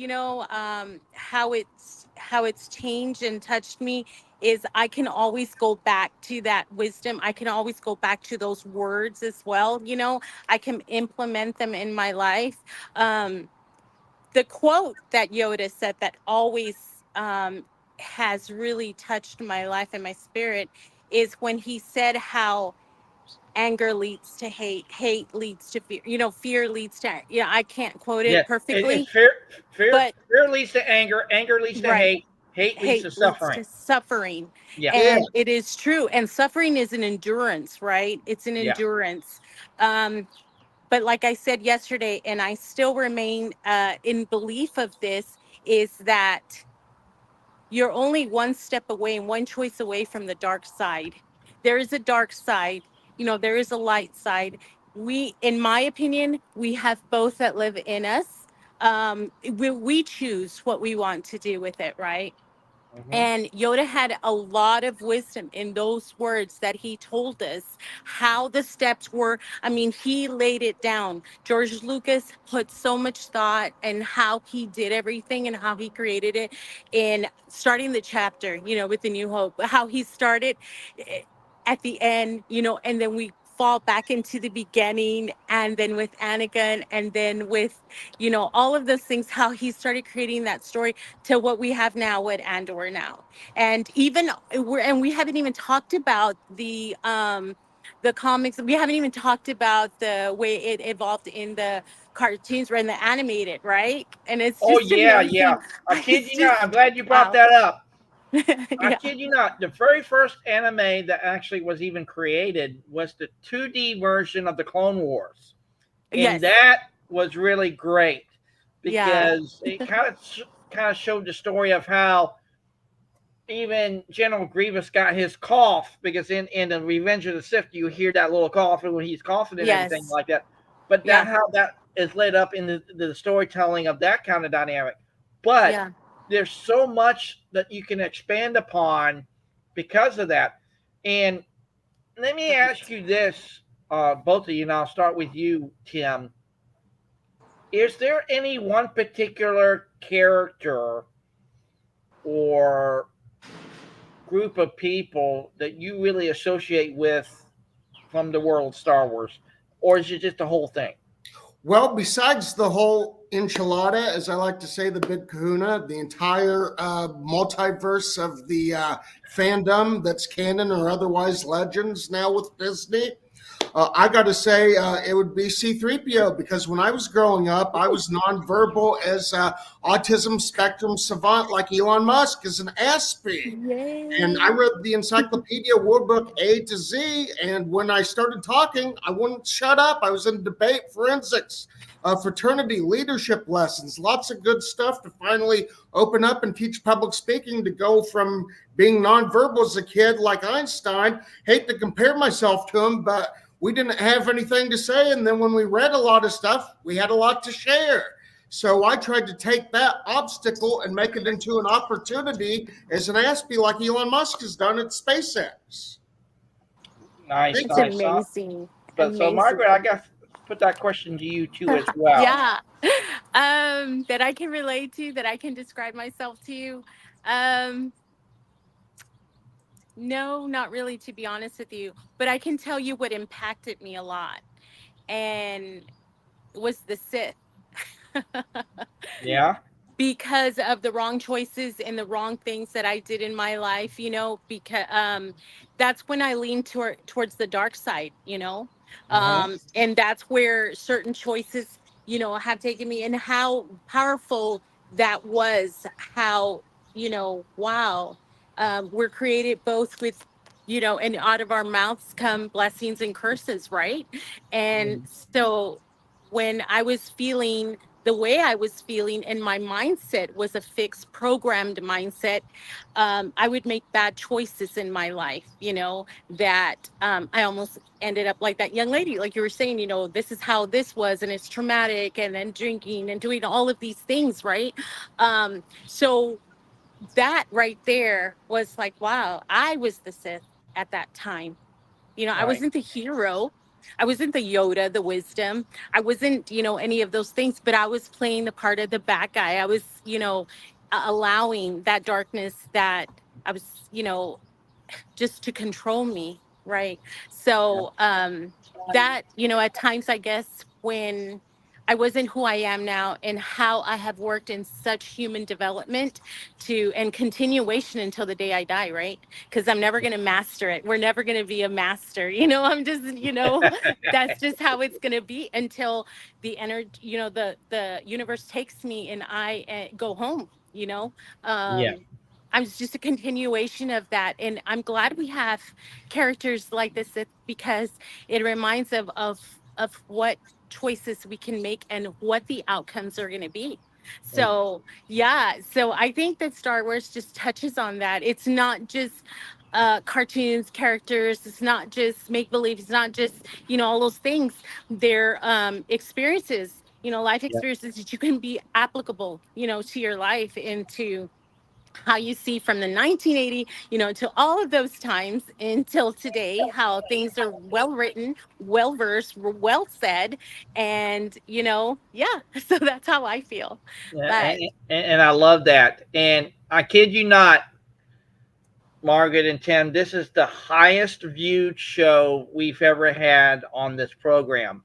how it's changed and touched me is I can always go back to that wisdom. I can always go back to those words as well. I can implement them in my life. Um, the quote that Yoda said that always has really touched my life and my spirit is when he said how anger leads to hate, hate leads to fear, fear leads to, I can't quote Yeah, it it's perfectly, fear. Fear. but Fear leads to anger. Anger leads to right, hate. Hate leads hate to leads suffering. to suffering. Yeah. Yeah, And it is true. And suffering is an endurance, right? It's an Yeah. endurance. Um, but like I said yesterday, and I still remain in belief of this, is that you're only one step away and one choice away from the dark side. There is a dark side, there is a light side. In my opinion, we have both that live in us. We choose what we want to do with it, right? Hmm. And Yoda had a lot of wisdom in those words that he told us how the steps were. I mean, he laid it down. George Lucas put so much thought in how he did everything and how he created it in starting the chapter, with the New Hope, how he started at the end, and then we fall back into the beginning, and then with Anakin, and then with, all of those things, how he started creating that story to what we have now with Andor now. And even we haven't even talked about the comics. We haven't even talked about the way it evolved in the cartoons or in the animated, right? And it's Oh just yeah, yeah. amazing. I kid It's you not. just I'm glad you brought wow. that up. I Yeah. kid you not. The very first anime that actually was even created was the 2D version of the Clone Wars, and Yes. that was really great Yeah. because it kind of showed the story of how even General Grievous got his cough because in the Revenge of the Sith you hear that little cough when he's coughing and everything Yes. like that. But that Yeah. how that is led up in the storytelling of that kind of dynamic. But Yeah. there's so much that you can expand upon because of that. And let me ask Right. you this, both of you, and I'll start with you, Tim. Is there any one particular character or group of people that you really associate with from the world of Star Wars, or is it just the whole thing? Well, besides the whole enchilada, as I like to say, the big kahuna, the entire multiverse of the fandom that's canon or otherwise legends now with Disney, I got to say, it would be C3PO because when I was growing up, I was nonverbal as autism spectrum savant like Elon Musk as an Aspie. And I Yay. read the Encyclopedia World Book A to Z. And when I started talking, I wouldn't shut up. I was in debate, forensics, fraternity, leadership lessons, lots of good stuff to finally open up and teach public speaking to go from being nonverbal as a kid like Einstein. Hate to compare myself to him, but we didn't have anything to say. And then when we read a lot of stuff, we had a lot to share. So I tried to take that obstacle and make it into an opportunity as an Aspie like Elon Musk has done at SpaceX. Nice, Thank It's you. nice. amazing. But so, Margaret, I Amazing. guess put that question to you too as well. Yeah. That I can relate to, that I can describe myself to. Um, no, not really, to be honest with you. But I can tell you what impacted me a lot. And was the Sith. Yeah. Because of the wrong choices and the wrong things that I did in my life, because that's when I leaned towards the dark side, Mm-hmm. and that's where certain choices, have taken me, and how powerful that was. How, wow, we're created both with, and out of our mouths come blessings and curses, right? And so when I was feeling the way I was feeling, and my mindset was a fixed, programmed mindset, I would make bad choices in my life, that I almost ended up like that young lady, like you were saying, this is how this was, and it's traumatic, and then drinking and doing all of these things, right? So that right there was like, wow, I was the Sith at that time. I Right. wasn't the hero. I wasn't the Yoda, the wisdom. I wasn't, any of those things, but I was playing the part of the bad guy. I was, allowing that darkness that I was, just to control me. Right. Yeah. So, that, at times, I guess, when I wasn't who I am now, and how I have worked in such human development and continuation until the day I die, right? Because I'm never going to master it. We're never going to be a master. I'm just, that's just how it's going to be until the energy, the universe takes me and I go home, Yeah. um, I'm just a continuation of that. And I'm glad we have characters like this, because it reminds of what choices we can make and what the outcomes are going to be. So, yeah. So I think that Star Wars just touches on that. It's not just cartoons, characters. It's not just make believe. It's not just, all those things. They're experiences, life Yeah. experiences that you can be applicable, to your life, and to how you see from the 1980, to all of those times until today, how things are well written, well versed, well said. And, yeah, so that's how I feel. Yeah. But And I love that. And I kid you not, Margaret and Tim, this is the highest viewed show we've ever had on this program.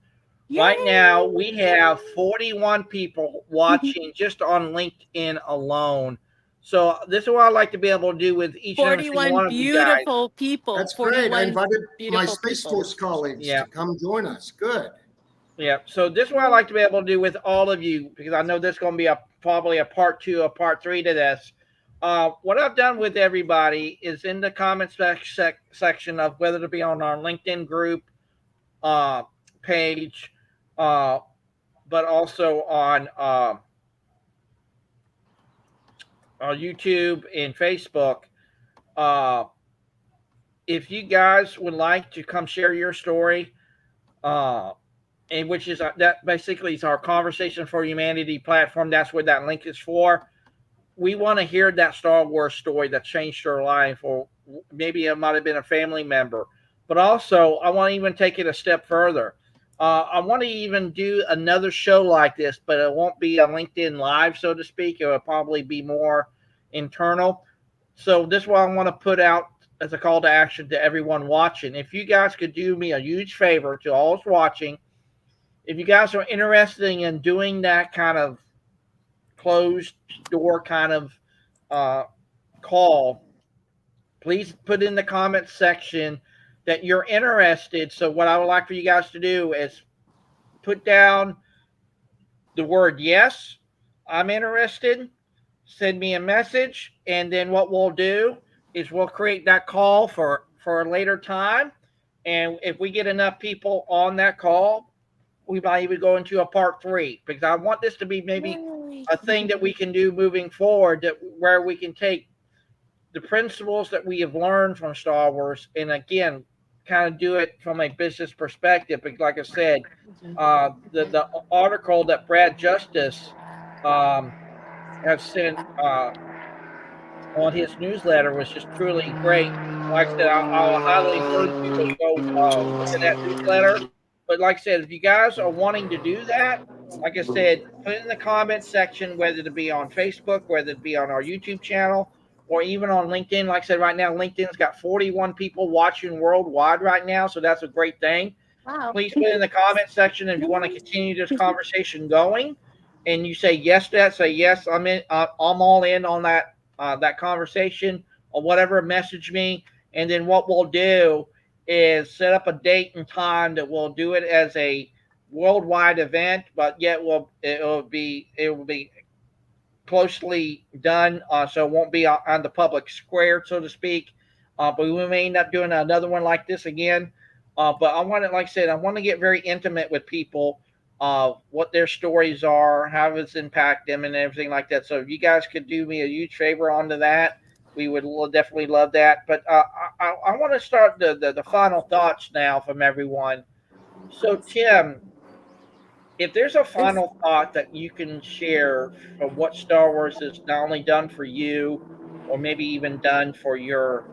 Right now, yay! we have 41 people watching just on LinkedIn alone. So this is what I'd like to be able to do with each and every single 41 one of you guys. beautiful people, That's great. I 41 invited my beautiful Space people. Force colleagues Yeah, to come join us. Good. yeah. So this is what I'd like to be able to do with all of you because I know there's going to be probably a part two, a part three to this. What I've done with everybody is in the comment section of whether to be on our LinkedIn group uh, page, uh, but also on YouTube and Facebook. Uh, if you guys would like to come share your story, uh, and which is that basically is our Conversation for Humanity platform. That's what that link is for. We want to hear that Star Wars story that changed your life, or maybe it might have been a family member. But also, I want to even take it a step further. I want to even do another show like this, but it won't be a LinkedIn Live, so to speak. It will probably be more internal. So this is what I want to put out as a call to action to everyone watching. If you guys could do me a huge favor to all those watching, if you guys are interested in doing that kind of closed door kind of uh, call, please put in the comments section that you're interested. So what I would like for you guys to do is put down the word yes, I'm interested, send me a message, and then what we'll do is we'll create that call for a later time. And if we get enough people on that call, we might even go into a part three, because I want this to be maybe Yay. a thing that we can do moving forward, that where we can take the principles that we have learned from Star Wars and again kind of do it from a business perspective. Because like I said, the article that Brad Justice um, has sent on his newsletter was just truly great. Like I said, I'll highly encourage people to go look at that newsletter. But like I said, if you guys are wanting to do that, like I said, put it in the comments section, whether it be on Facebook, whether it be on our YouTube channel, or even on LinkedIn. Like I said, right now, LinkedIn's got 41 people watching worldwide right now. So that's a great thing. Wow. Please put in the comment section if you want to continue this conversation going, and you say yes to that. Say yes, I'm in. I'm all in on that conversation, or whatever. Message me, and then what we'll do is set up a date and time that we'll do it as a worldwide event, but yet it will be closely done, so it won't be on the public square, so to speak. But we may end up doing another one like this again. But I want to, like I said, I want to get very intimate with people, what their stories are, how it's impacted them, and everything like that. So if you guys could do me a huge favor onto that, we would definitely love that. But I want to start the final thoughts now from everyone. So Tim, if there's a final thought that you can share from what Star Wars has not only done for you, or maybe even done for your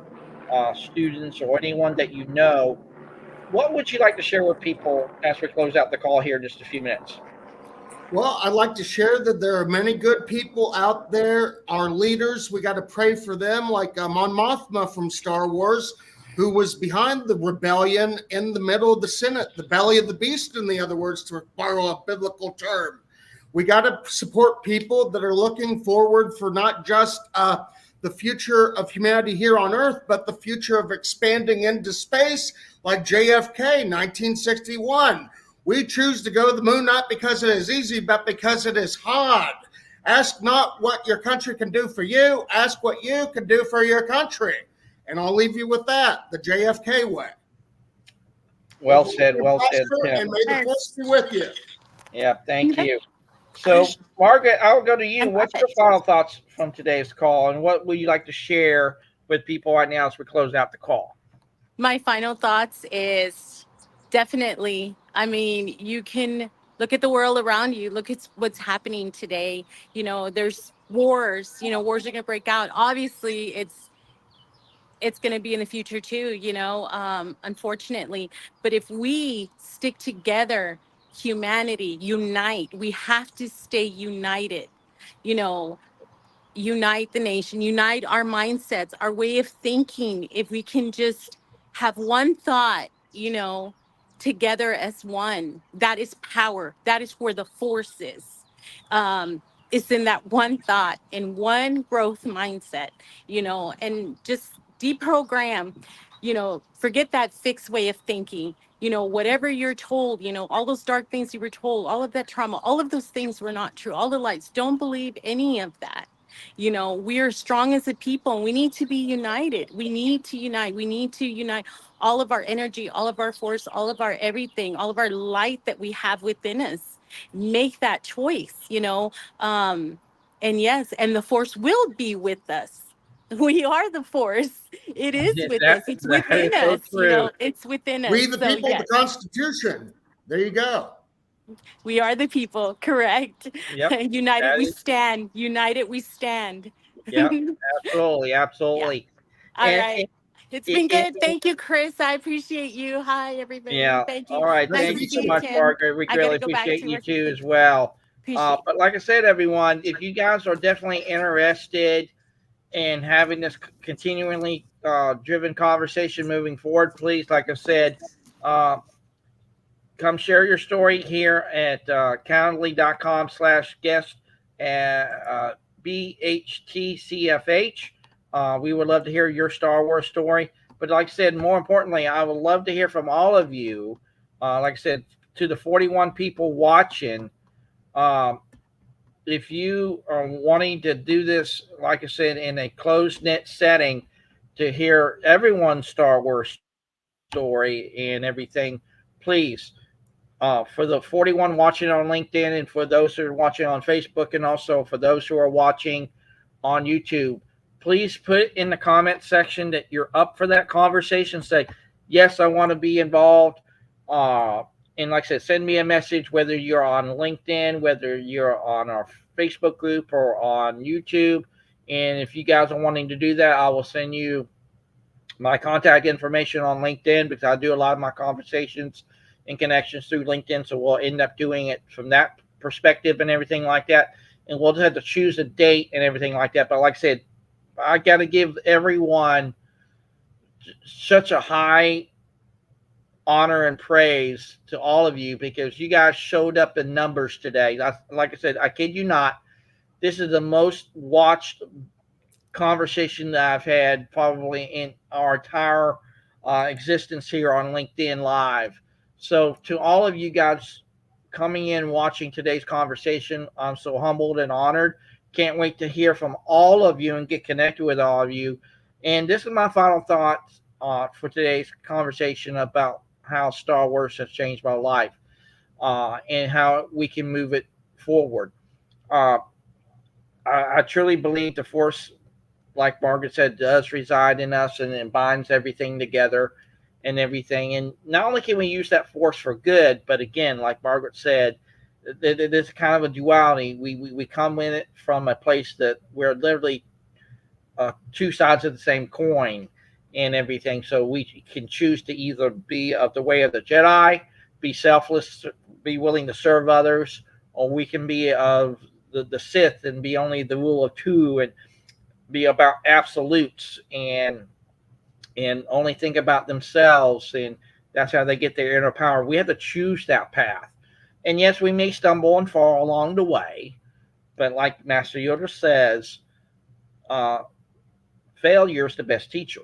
students or anyone that you know, what would you like to share with people as we close out the call here in just a few minutes? Well, I'd like to share that there are many good people out there. Our leaders, we got to pray for them, like Mon Mothma from Star Wars, who was behind the rebellion in the middle of the Senate, the belly of the beast, in the other words, to borrow a biblical term. We got to support people that are looking forward for not just the future of humanity here on Earth, but the future of expanding into space, like JFK, 1961. We choose to go to the moon not because it is easy, but because it is hard. Ask not what your country can do for you, ask what you can do for your country. And I'll leave you with that, the JFK way. Well said, Tim. And may the force be with you. Yeah, thank you. So, Margaret, I'll go to I you. love What's your it. final thoughts from today's call, and what would you like to share with people right now as we close out the call? My final thoughts is definitely, I mean, you can look at the world around you, look at what's happening today. There's wars, wars are going to break out. Obviously, it's going to be in the future too, unfortunately. But if we stick together, humanity, unite, we have to stay united, you know, unite the nation, unite our mindsets, our way of thinking. If we can just have one thought, together as one, that is power. That is where the force is. It's in that one thought, in one growth mindset, and just deprogram, forget that fixed way of thinking. Whatever you're told, all those dark things you were told, all of that trauma, all of those things were not true. All the lies, don't believe any of that. We are strong as a people, and we need to be united. We need to unite. We need to unite all of our energy, all of our force, all of our everything, all of our light that we have within us. Make that choice, and yes, and the force will be with us. We are the force. It is with us. It's That is within so us. true. It's within us. We the So people, the yes, Constitution. There you go. we are the people. Correct. Yep. United That we is, stand. United we stand. yep. Absolutely. Yeah. Absolutely. All And, right. It's and, been and, good. Thank you, Chris. I appreciate you. Hi, everybody. yeah. Thank you. All right. Nice Nice to Thank to you meet so see you, you. much, Tim. Margaret. We I got greatly to go back appreciate to you work. too as well. Appreciate. But like I said, everyone, if you guys are definitely interested in having this continually driven conversation moving forward, please, like I said, uh, come share your story here at calendly.com/guest BHTCFH. We would love to hear your Star Wars story. But like I said, more importantly, I would love to hear from all of you. Like I said, to the 41 people watching, um, if you are wanting to do this, like I said, in a closed knit setting, to hear everyone's Star Wars story and everything, please, for the 41 watching on LinkedIn and for those who are watching on Facebook and also for those who are watching on YouTube, please put in the comment section that you're up for that conversation. Say, yes, I want to be involved. Uh, and like I said, send me a message whether you're on LinkedIn, whether you're on our Facebook group or on YouTube. And if you guys are wanting to do that, I will send you my contact information on LinkedIn because I do a lot of my conversations and connections through LinkedIn. So we'll end up doing it from that perspective and everything like that. And we'll just have to choose a date and everything like that. But like I said, I got to give everyone such a high honor and praise to all of you because you guys showed up in numbers today. Like I said, I kid you not. This is the most watched conversation that I've had probably in our entire existence here on LinkedIn Live. So, to all of you guys coming in watching today's conversation, I'm so humbled and honored. Can't wait to hear from all of you and get connected with all of you. And this is my final thoughts for today's conversation about how Star Wars has changed my life and how we can move it forward. Uh, I truly believe the Force, like Margaret said, does reside in us and it binds everything together and everything. And not only can we use that force for good, but again, like Margaret said, there's kind of a duality. We come in it from a place that we're literally two sides of the same coin and everything. So we can choose to either be of the way of the Jedi, be selfless, be willing to serve others, or we can be of the Sith and be only the rule of two and be about absolutes and only think about themselves, and that's how they get their inner power. We have to choose that path. And yes, we may stumble and fall along the way, but like Master Yoda says, uh, failure is the best teacher,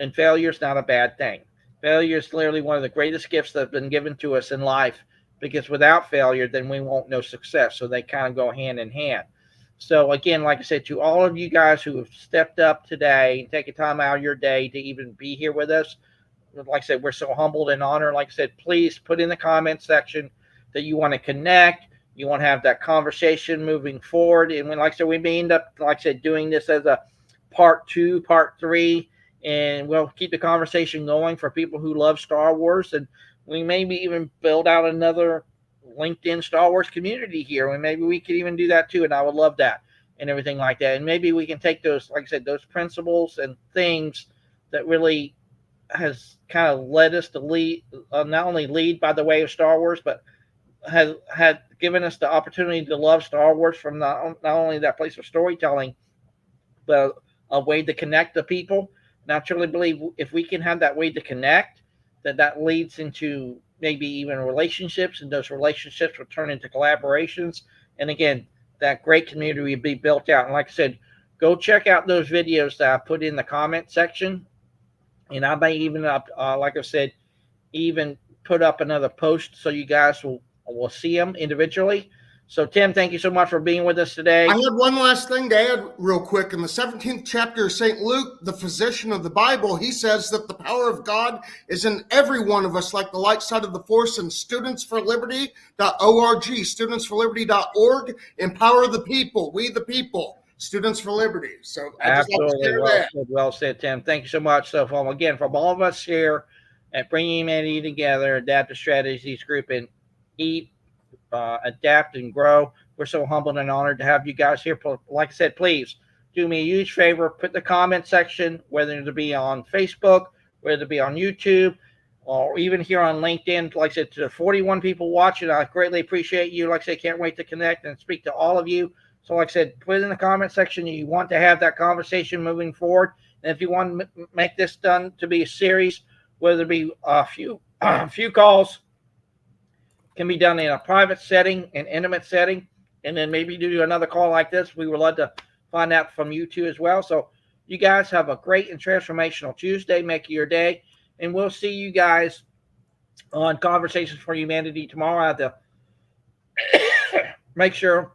and failure is not a bad thing. Failure is literally one of the greatest gifts that have been given to us in life, because without failure, then we won't know success. So they kind of go hand in hand. So again, like I said, to all of you guys who have stepped up today and taken time out of your day to even be here with us, like I said, we're so humbled and honored. Like I said, please put in the comment section that you want to connect, you want to have that conversation moving forward. And when, like I said, we may end up, like I said, doing this as a part 2, part 3, and we'll keep the conversation going for people who love Star Wars. And we maybe even build out another LinkedIn Star Wars community here, and maybe we could even do that too. And I would love that and everything like that. And maybe we can take those, like I said, those principles and things that really has kind of led us to lead, not only lead by the way of Star Wars, but has had given us the opportunity to love Star Wars from not only that place of storytelling, but a way to connect the people. And I truly believe if we can have that way to connect, that leads into maybe even relationships, and those relationships will turn into collaborations. And again, that great community will be built out. And like I said, go check out those videos that I put in the comment section. And I may even up, like I said, even put up another post so you guys will see them individually. So Tim, thank you so much for being with us today. I had one last thing to add real quick. In the 17th chapter of St. Luke, the physician of the Bible, he says that the power of God is in every one of us, like the light side of the force. And studentsforliberty.org, studentsforliberty.org, empower the people, we the people. Students for Liberty. So I just like to Absolutely. share Well that. said, well said, Tim. Thank you so much. So, from all of us here at Bringing Humanity Together, Adaptive Strategies Group, and Eat, Adapt, and Grow, we're so humbled and honored to have you guys here. Like I said, please do me a huge favor. Put the comment section, whether it be on Facebook, whether it be on YouTube, or even here on LinkedIn. Like I said, to the 41 people watching, I greatly appreciate you. Like I said, can't wait to connect and speak to all of you. So, like I said, put in the comment section you want to have that conversation moving forward. And if you want to make this done to be a series, whether it be a few calls, can be done in a private setting, an intimate setting, and then maybe do another call like this. We would love to find out from you too as well. So, you guys have a great and transformational Tuesday. Make it your day. And we'll see you guys on Conversations for Humanity tomorrow. I have to make sure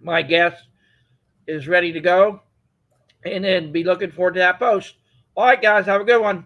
my guest is ready to go, and then be looking forward to that post. All right, guys, have a good one.